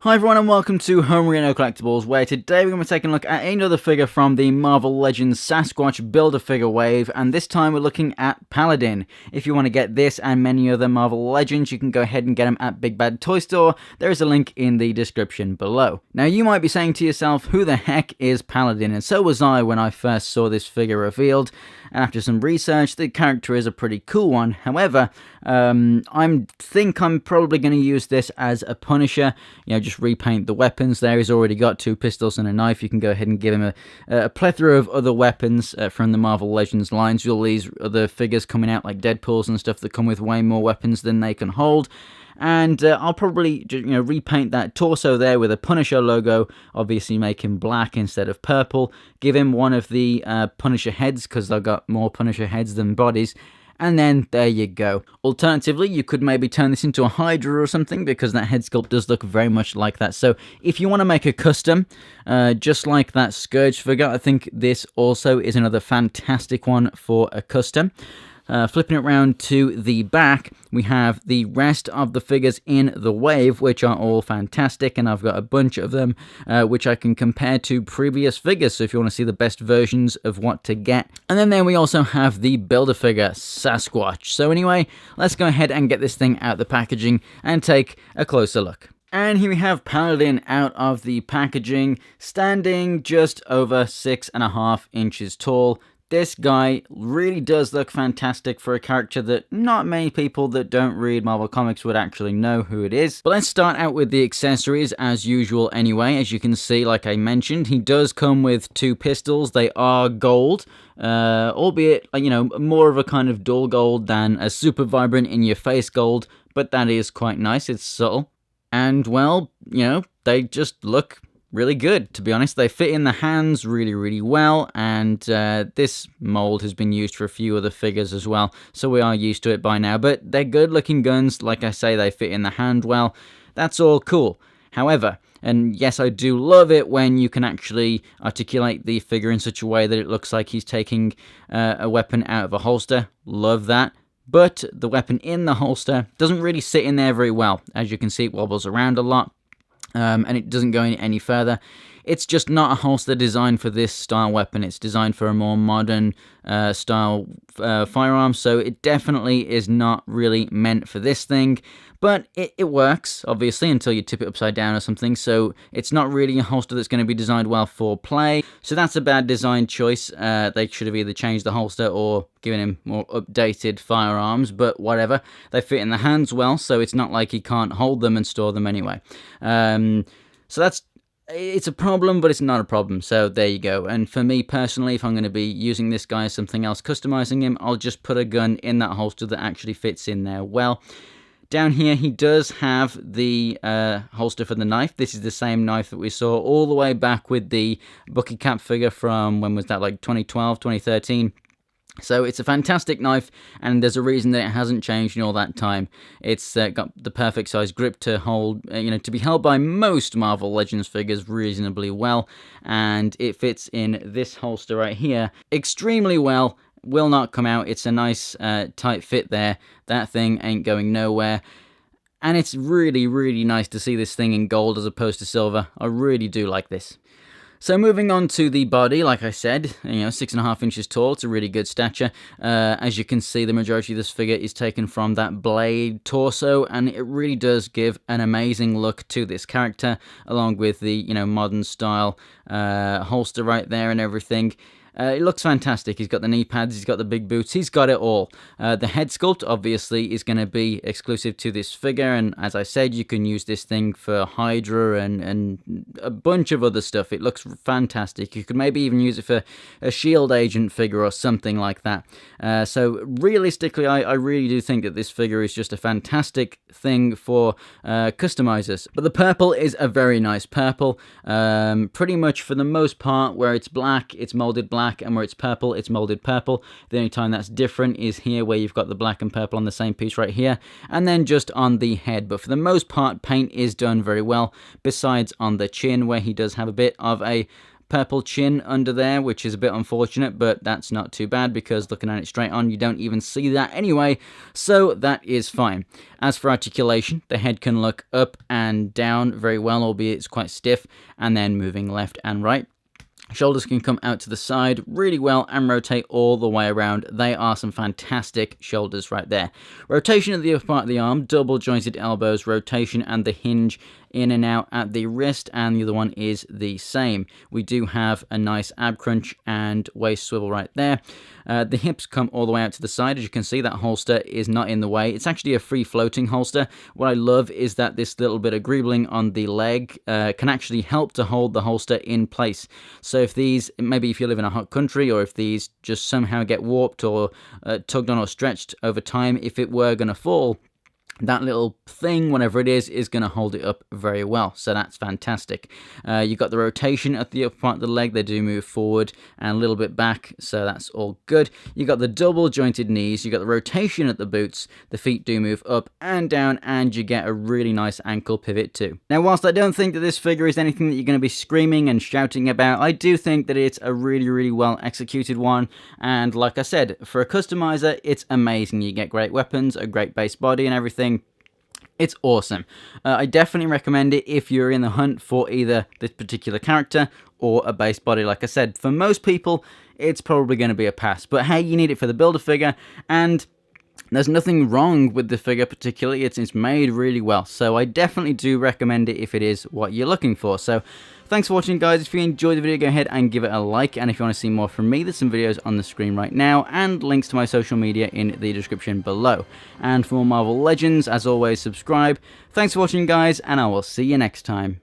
Hi everyone and welcome to Homerino Collectibles, where today we're going to be taking a look at another figure from the Marvel Legends Sasquatch Build-A-Figure wave, and this time we're looking at Paladin. If you want to get this and many other Marvel Legends, you can go ahead and get them at Big Bad Toy Store. There is a link in the description below. Now you might be saying to yourself, who the heck is Paladin? And so was I when I first saw this figure revealed, and after some research, the character is a pretty cool one. However, I think I'm probably going to use this as a Punisher, just repaint the weapons there. He's already got 2 pistols and a knife. You can go ahead and give him a plethora of other weapons from the Marvel Legends lines. All these other figures coming out like Deadpools and stuff that come with way more weapons than they can hold. And I'll probably repaint that torso there with a Punisher logo, obviously make him black instead of purple, give him one of the Punisher heads, because I've got more Punisher heads than bodies, and then there you go. Alternatively, you could maybe turn this into a Hydra or something, because that head sculpt does look very much like that. So if you want to make a custom, just like that Scourge figure, I think this also is another fantastic one for a custom. Flipping it around to the back, we have the rest of the figures in the wave, which are all fantastic, and I've got a bunch of them which I can compare to previous figures, so if you want to see the best versions of what to get. And then we also have the Build-A-Figure Sasquatch. So anyway, let's go ahead and get this thing out of the packaging and take a closer look. And here we have Paladin out of the packaging, standing just over 6.5 inches tall. This guy really does look fantastic for a character that not many people that don't read Marvel Comics would actually know who it is. But let's start out with the accessories as usual anyway. As you can see, like I mentioned, he does come with 2 pistols. They are gold, albeit, more of a kind of dull gold than a super vibrant in-your-face gold, but that is quite nice. It's subtle. And, well, they just look really good, to be honest. They fit in the hands really well, and this mold has been used for a few other figures as well, so we are used to it by now. But they're good looking guns. Like I say, they fit in the hand well. That's all cool. However, and yes, I do love it when you can actually articulate the figure in such a way that it looks like he's taking a weapon out of a holster. Love that. But the weapon in the holster doesn't really sit in there very well. As you can see, it wobbles around a lot. And it doesn't go any further. It's just not a holster designed for this style weapon. It's designed for a more modern style firearm, so it definitely is not really meant for this thing. But it works, obviously, until you tip it upside down or something, so it's not really a holster that's going to be designed well for play. So that's a bad design choice. They should have either changed the holster or given him more updated firearms, but whatever. They fit in the hands well, so it's not like he can't hold them and store them anyway. So it's a problem, but it's not a problem, so there you go. And for me personally, if I'm going to be using this guy as something else, customizing him, I'll just put a gun in that holster that actually fits in there well. Down here, he does have the holster for the knife. This is the same knife that we saw all the way back with the Bucky Cap figure from, when was that, like 2012, 2013? So it's a fantastic knife, and there's a reason that it hasn't changed in all that time. It's got the perfect size grip to hold, to be held by most Marvel Legends figures reasonably well, and it fits in this holster right here extremely well. Will not come out. It's a nice tight fit there. That thing ain't going nowhere. And it's really nice to see this thing in gold as opposed to silver. I really do like this. So moving on to the body, like I said, 6.5 inches tall. It's a really good stature. As you can see, the majority of this figure is taken from that blade torso, and it really does give an amazing look to this character, along with the modern style holster right there and everything. It looks fantastic. He's got the knee pads, he's got the big boots, he's got it all. The head sculpt, obviously, is going to be exclusive to this figure, and as I said, you can use this thing for Hydra and a bunch of other stuff. It looks fantastic. You could maybe even use it for a S.H.I.E.L.D. agent figure or something like that. So realistically, I really do think that this figure is just a fantastic thing for customizers. But the purple is a very nice purple. Pretty much for the most part, where it's black, it's molded black, and where it's purple, it's molded purple. The only time that's different is here, where you've got the black and purple on the same piece right here, and then just on the head. But for the most part, paint is done very well, besides on the chin, where he does have a bit of a purple chin under there, which is a bit unfortunate, but that's not too bad because looking at it straight on, you don't even see that anyway, so that is fine. As for articulation, the head can look up and down very well, albeit it's quite stiff, and then moving left and right. Shoulders can come out to the side really well and rotate all the way around. They are some fantastic shoulders right there. Rotation at the upper part of the arm, double jointed elbows, rotation and the hinge in and out at the wrist, and the other one is the same. We do have a nice ab crunch and waist swivel right there. The hips come all the way out to the side. As you can see, that holster is not in the way. It's actually a free floating holster. What I love is that this little bit of greebling on the leg can actually help to hold the holster in place. So if these, maybe if you live in a hot country, or if these just somehow get warped or tugged on or stretched over time, if it were going to fall, that little thing, whatever it is going to hold it up very well. So that's fantastic. You've got the rotation at the upper part of the leg. They do move forward and a little bit back, so that's all good. You've got the double jointed knees. You've got the rotation at the boots. The feet do move up and down, and you get a really nice ankle pivot too. Now, whilst I don't think that this figure is anything that you're going to be screaming and shouting about, I do think that it's a really, really well executed one. And like I said, for a customizer, it's amazing. You get great weapons, a great base body and everything. It's awesome. I definitely recommend it if you're in the hunt for either this particular character or a base body. Like I said, for most people, it's probably going to be a pass. But hey, you need it for the Build-A-Figure, and there's nothing wrong with the figure particularly. It's made really well. So I definitely do recommend it if it is what you're looking for. So thanks for watching, guys. If you enjoyed the video, go ahead and give it a like. And if you want to see more from me, there's some videos on the screen right now and links to my social media in the description below. And for more Marvel Legends, as always, subscribe. Thanks for watching, guys, and I will see you next time.